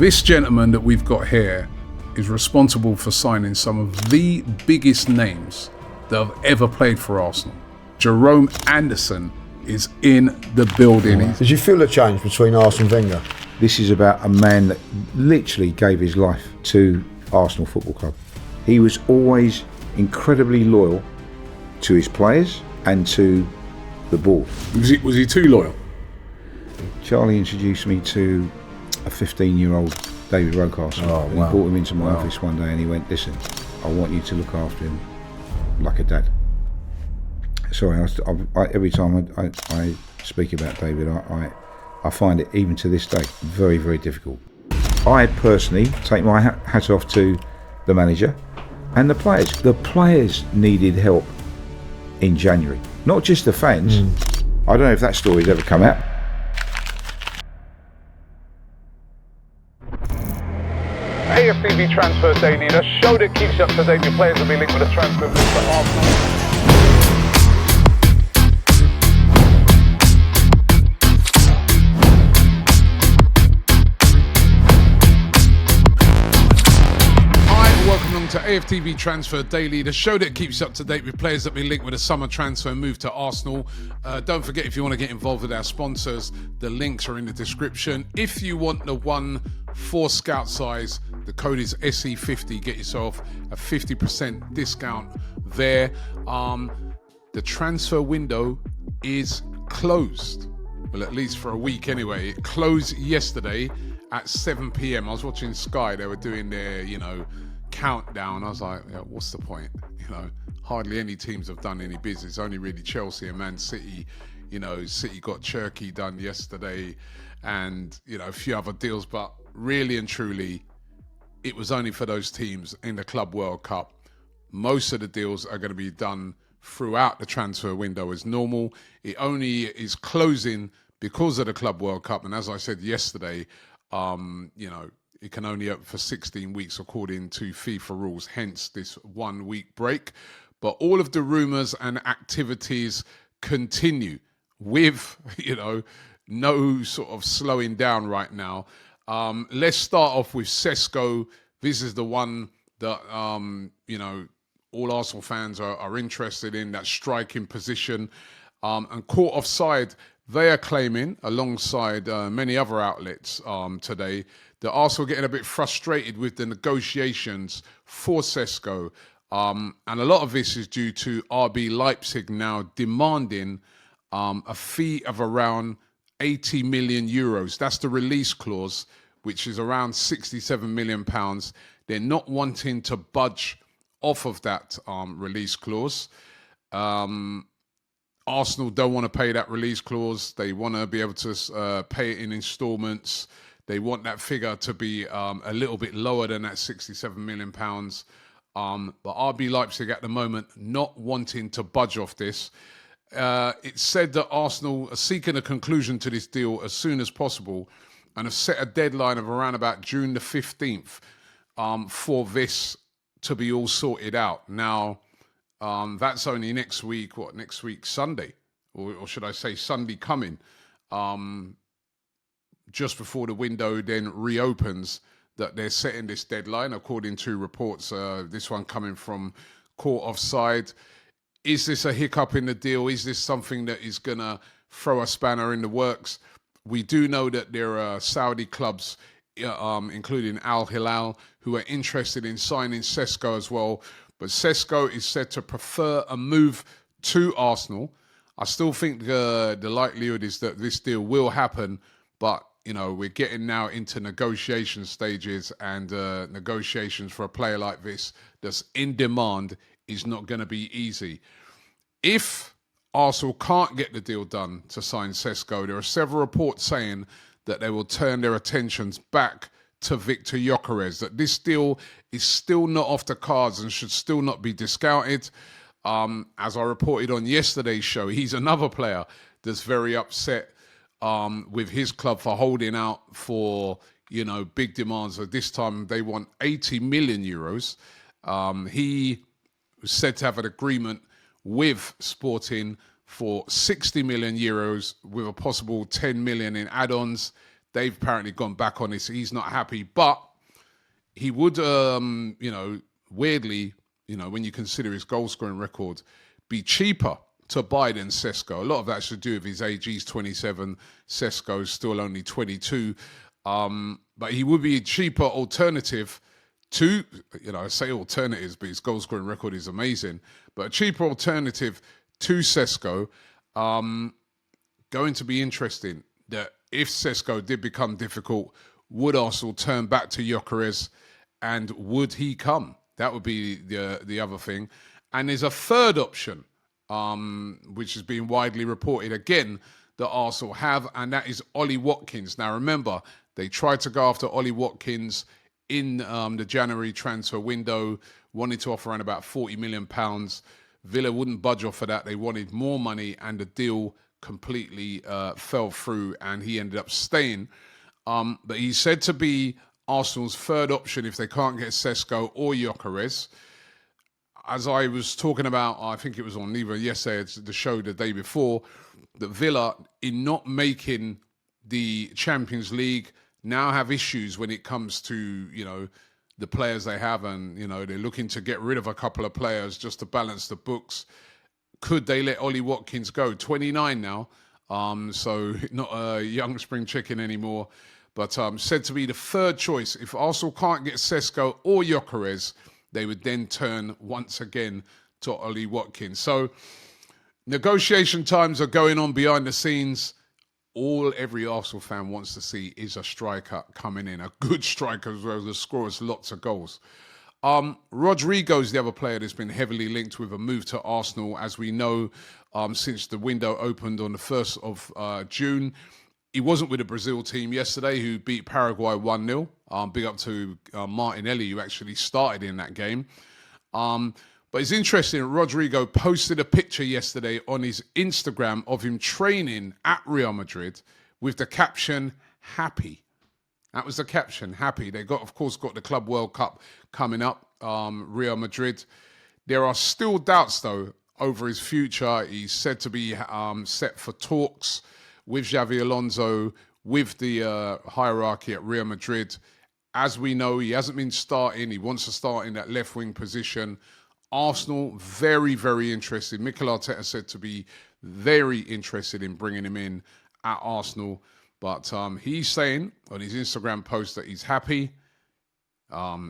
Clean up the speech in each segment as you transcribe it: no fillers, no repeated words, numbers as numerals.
This gentleman that we've got here is responsible for signing some of the biggest names that have ever played for Arsenal. Jerome Anderson is in the building. Did you feel a change between Arsenal and Wenger? This is about a man that literally gave his life to Arsenal Football Club. He was always incredibly loyal to his players and to the board. Was he too loyal? Charlie introduced me to a 15-year-old David Rollcaster. Oh, wow. He brought him into my office one day and he went, listen, I want you to look after him like a dad. Sorry, every time I speak about David, I find it, even to this day, very, very difficult. I personally take my hat off to the manager and the players. The players needed help in January, not just the fans. I don't know if that story's ever come out. AFTV Transfer Daily, the show that keeps you up to date with players will be linked with a transfer move to Arsenal. To AFTV Transfer Daily, the show that keeps you up to date with players that have been linked with a summer transfer move to Arsenal. Don't forget, if you want to get involved with our sponsors, the links are in the description. If you want the 1-4 scout size, the code is SE50. Get yourself a 50% discount there. The transfer window is closed. Well, at least for a week anyway. It closed yesterday at 7 p.m. I was watching Sky. They were doing their, countdown. I was like, yeah, what's the point? Hardly any teams have done any business. Only really Chelsea and Man City. City got Cherky done yesterday, and a few other deals. But really and truly, it was only for those teams in the Club World Cup. Most of the deals are going to be done throughout the transfer window as normal. It only is closing because of the Club World Cup, and as I said yesterday, it can only open for 16 weeks according to FIFA rules, hence this 1 week break. But all of the rumours and activities continue with, no sort of slowing down right now. Let's start off with Sesko. This is the one that, all Arsenal fans are interested in, that striking position. And caught offside, they are claiming, alongside many other outlets today, that Arsenal getting a bit frustrated with the negotiations for Sesko. And a lot of this is due to RB Leipzig now demanding a fee of around 80 million euros. That's the release clause, which is around 67 million pounds. They're not wanting to budge off of that release clause. Arsenal don't want to pay that release clause. They want to be able to pay it in installments. They want that figure to be a little bit lower than that 67 million pounds. But RB Leipzig at the moment not wanting to budge off this. It's said that Arsenal are seeking a conclusion to this deal as soon as possible and have set a deadline of around about June the 15th for this to be all sorted out. Now, that's only next week, Sunday, or should I say Sunday coming, just before the window then reopens, that they're setting this deadline, according to reports, this one coming from Caught Offside. Is this a hiccup in the deal? Is this something that is going to throw a spanner in the works? We do know that there are Saudi clubs, including Al Hilal, who are interested in signing Sesko as well. But Sesko is said to prefer a move to Arsenal. I still think the likelihood is that this deal will happen, but we're getting now into negotiation stages, and negotiations for a player like this that's in demand is not going to be easy. If Arsenal can't get the deal done to sign Sesko, there are several reports saying that they will turn their attentions back to Victor Gyökeres, that this deal is still not off the cards and should still not be discounted. As I reported on yesterday's show, he's another player that's very upset with his club for holding out for, big demands. So this time they want 80 million euros. He was said to have an agreement with Sporting for 60 million euros with a possible 10 million in add-ons. they've apparently gone back on this. He's not happy, but he would, weirdly, when you consider his goal-scoring record, be cheaper to buy than Sesko. A lot of that should do with his age. He's 27. Sesko's still only 22. But he would be a cheaper alternative to, I say alternatives, but his goal-scoring record is amazing. But a cheaper alternative to Sesko, going to be interesting that if Sesko did become difficult, would Arsenal turn back to Gyökeres, and would he come? That would be the other thing. And there's a third option, which has been widely reported again that Arsenal have, and that is Ollie Watkins. Now remember, they tried to go after Ollie Watkins in the January transfer window, wanted to offer around about £40 million. Villa wouldn't budge off of that. They wanted more money, and the deal completely fell through, and he ended up staying. But he's said to be Arsenal's third option if they can't get Sesko or Gyökeres. As I was talking about, I think it was on either yesterday, it's the show the day before, that Villa, in not making the Champions League, now have issues when it comes to, the players they have, and, they're looking to get rid of a couple of players just to balance the books. Could they let Ollie Watkins go? 29 now, so not a young spring chicken anymore, but said to be the third choice. If Arsenal can't get Sesko or Gyökeres, they would then turn once again to Ollie Watkins. So negotiation times are going on behind the scenes. All every Arsenal fan wants to see is a striker coming in, a good striker as well as scores lots of goals. Rodrygo is the other player that's been heavily linked with a move to Arsenal, as we know, since the window opened on the 1st of June. He wasn't with the Brazil team yesterday, who beat Paraguay 1-0. Big up to Martinelli, who actually started in that game. But it's interesting, Rodrygo posted a picture yesterday on his Instagram of him training at Real Madrid with the caption, happy. That was the caption, happy. They of course, got the Club World Cup coming up, Real Madrid. There are still doubts, though, over his future. He's said to be set for talks with Xavi Alonso, with the hierarchy at Real Madrid. As we know, he hasn't been starting. He wants to start in that left-wing position. Arsenal, very, very interested. Mikel Arteta said to be very interested in bringing him in at Arsenal. But he's saying on his Instagram post that he's happy.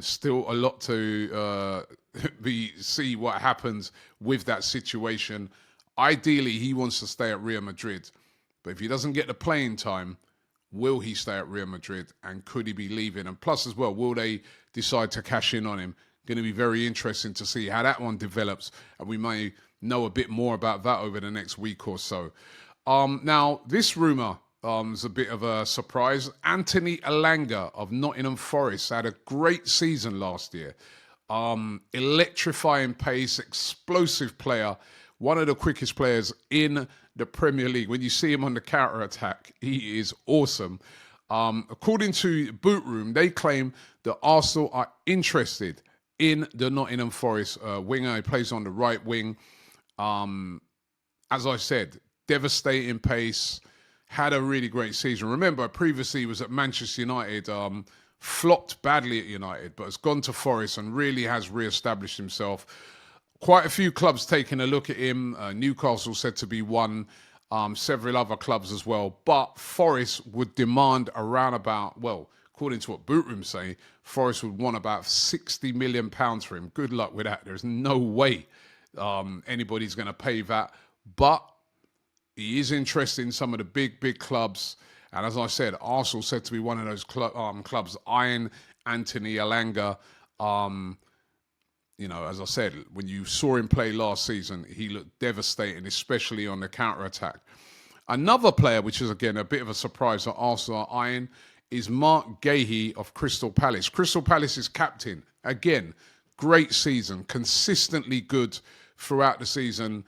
Still a lot to see what happens with that situation. Ideally, he wants to stay at Real Madrid. But if he doesn't get the playing time, will he stay at Real Madrid, and could he be leaving? And plus as well, will they decide to cash in on him? Going to be very interesting to see how that one develops, and we may know a bit more about that over the next week or so. Now, this rumour is a bit of a surprise. Anthony Elanga of Nottingham Forest had a great season last year. Electrifying pace, explosive player, one of the quickest players in the Premier League. When you see him on the counter-attack, he is awesome. According to Boot Room, they claim that Arsenal are interested in the Nottingham Forest winger. He plays on the right wing. As I said, devastating pace, had a really great season. Remember, previously he was at Manchester United, flopped badly at United, but has gone to Forest and really has re-established himself. Quite a few clubs taking a look at him. Newcastle said to be one, several other clubs as well. But Forest would demand around about, well, according to what Boot Room say, Forest would want about £60 million for him. Good luck with that. There's no way anybody's going to pay that. But he is interested in some of the big clubs. And as I said, Arsenal said to be one of those clubs eyeing Anthony Elanga. As I said, when you saw him play last season, he looked devastating, especially on the counter-attack. Another player, which is, again, a bit of a surprise that Arsenal are eyeing, is Marc Guehi of Crystal Palace. Crystal Palace's captain, again, great season, consistently good throughout the season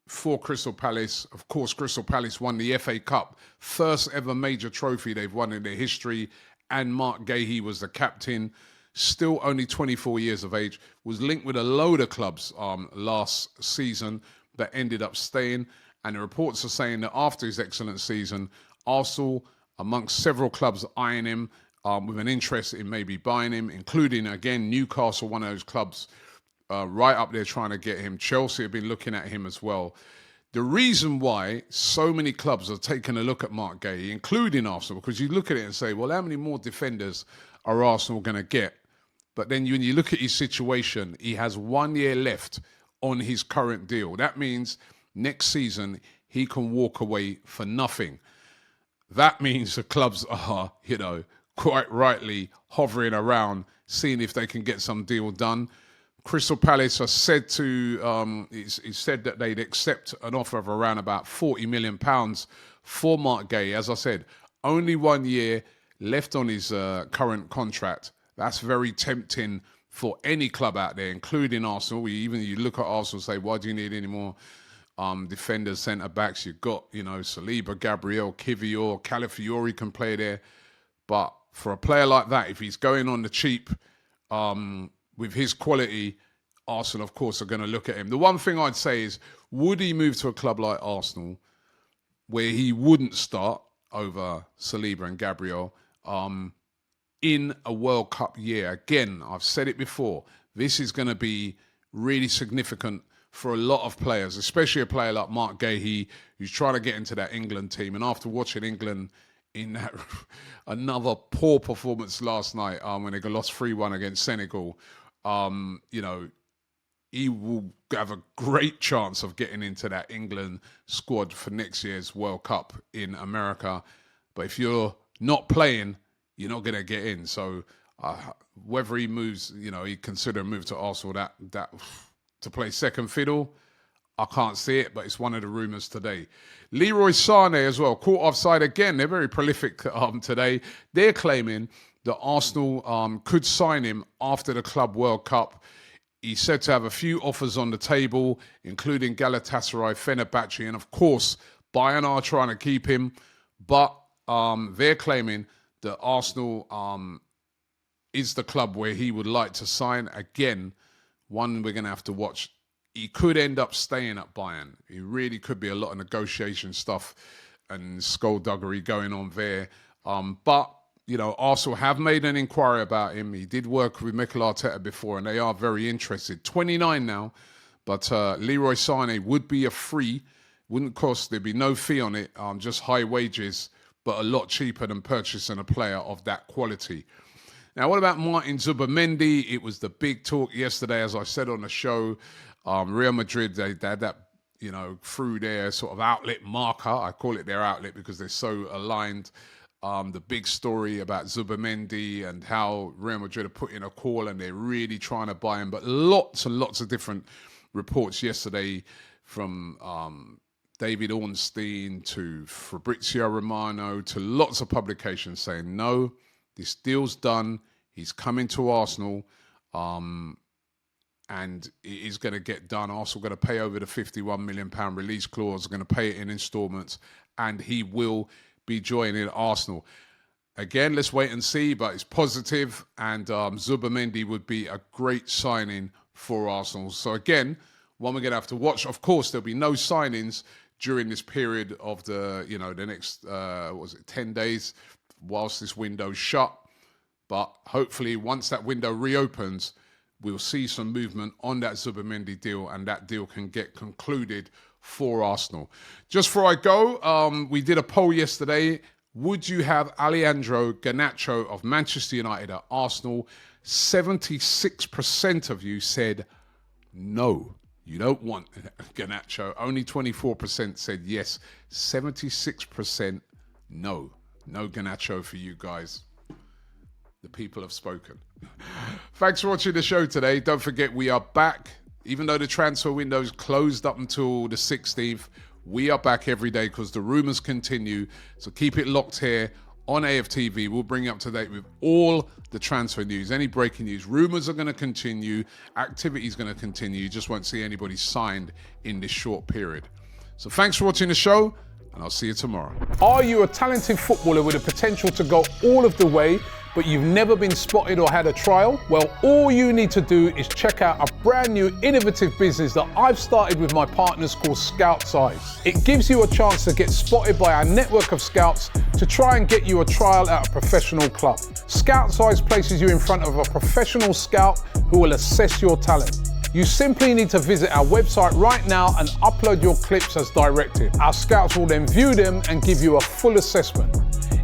for Crystal Palace. Of course, Crystal Palace won the FA Cup, first ever major trophy they've won in their history, and Marc Guehi was the captain. Still only 24 years of age, was linked with a load of clubs last season, but ended up staying. And the reports are saying that after his excellent season, Arsenal amongst several clubs eyeing him with an interest in maybe buying him, including, again, Newcastle, one of those clubs right up there trying to get him. Chelsea have been looking at him as well. The reason why so many clubs are taking a look at Marc Guehi, including Arsenal, because you look at it and say, well, how many more defenders are Arsenal going to get? But then when you look at his situation, he has 1 year left on his current deal. That means next season he can walk away for nothing. That means the clubs are, quite rightly hovering around, seeing if they can get some deal done. Crystal Palace are said to, it's said that they'd accept an offer of around about £40 million for Marc Guehi. As I said, only 1 year left on his current contract. That's very tempting for any club out there, including Arsenal. Even you look at Arsenal and say, why do you need any more defenders, centre-backs? You've got, Saliba, Gabriel, Kivior, Calafiori can play there. But for a player like that, if he's going on the cheap, with his quality, Arsenal, of course, are going to look at him. The one thing I'd say is, would he move to a club like Arsenal where he wouldn't start over Saliba and Gabriel in a World Cup year? Again, I've said it before, this is going to be really significant for a lot of players, especially a player like Marc Guehi, who's trying to get into that England team. And after watching England in that another poor performance last night when they lost 3-1 against Senegal, he will have a great chance of getting into that England squad for next year's World Cup in America. But if you're not playing, you're not going to get in. So whether he moves, he'd consider a move to Arsenal that to play second fiddle, I can't see it, but it's one of the rumours today. Leroy Sane as well, caught offside again. They're very prolific today. They're claiming that Arsenal could sign him after the Club World Cup. He's said to have a few offers on the table, including Galatasaray, Fenerbahce, and of course, Bayern are trying to keep him. But they're claiming that Arsenal is the club where he would like to sign. Again, one we're going to have to watch. He could end up staying at Bayern. He really could be a lot of negotiation stuff and skullduggery going on there. But Arsenal have made an inquiry about him. He did work with Mikel Arteta before, and they are very interested. 29 now, but Leroy Sane would be a free. Wouldn't cost, there'd be no fee on it, just high wages, but a lot cheaper than purchasing a player of that quality. Now, what about Martin Zubimendi? It was the big talk yesterday, as I said on the show. Real Madrid, they had that, through their sort of outlet marker. I call it their outlet because they're so aligned. The big story about Zubimendi and how Real Madrid are putting a call and they're really trying to buy him. But lots and lots of different reports yesterday from David Ornstein to Fabrizio Romano to lots of publications saying, no, this deal's done. He's coming to Arsenal. And it is going to get done. Arsenal going to pay over the £51 million release clause, going to pay it in instalments, and he will be joining Arsenal. Again, let's wait and see, but it's positive, and Zubimendi would be a great signing for Arsenal. So again, one we're going to have to watch. Of course, there'll be no signings during this period of the next 10 days whilst this window's shut. But hopefully, once that window reopens, we'll see some movement on that Zubimendi deal, and that deal can get concluded for Arsenal. Just before I go, we did a poll yesterday. Would you have Alejandro Garnacho of Manchester United at Arsenal? 76% of you said no. You don't want Garnacho. Only 24% said yes. 76% no. No Garnacho for you guys. The people have spoken. Thanks for watching the show today. Don't forget, we are back. Even though the transfer window is closed up until the 16th, we are back every day because the rumours continue. So keep it locked here on AFTV. We'll bring you up to date with all the transfer news, any breaking news. Rumours are going to continue. Activity is going to continue. You just won't see anybody signed in this short period. So thanks for watching the show, and I'll see you tomorrow. Are you a talented footballer with the potential to go all of the way, but you've never been spotted or had a trial? Well, all you need to do is check out a brand new innovative business that I've started with my partners called Scout's Eyes. It gives you a chance to get spotted by our network of scouts to try and get you a trial at a professional club. Scout's Eyes places you in front of a professional scout who will assess your talent. You simply need to visit our website right now and upload your clips as directed. Our scouts will then view them and give you a full assessment.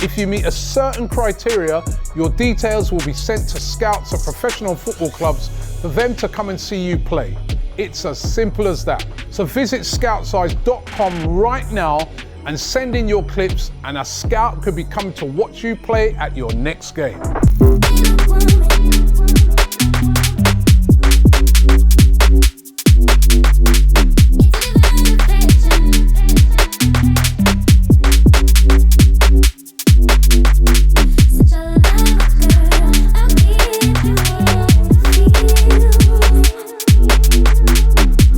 If you meet a certain criteria, your details will be sent to scouts at professional football clubs for them to come and see you play. It's as simple as that. So visit scoutseyes.com right now and send in your clips, and a scout could be coming to watch you play at your next game.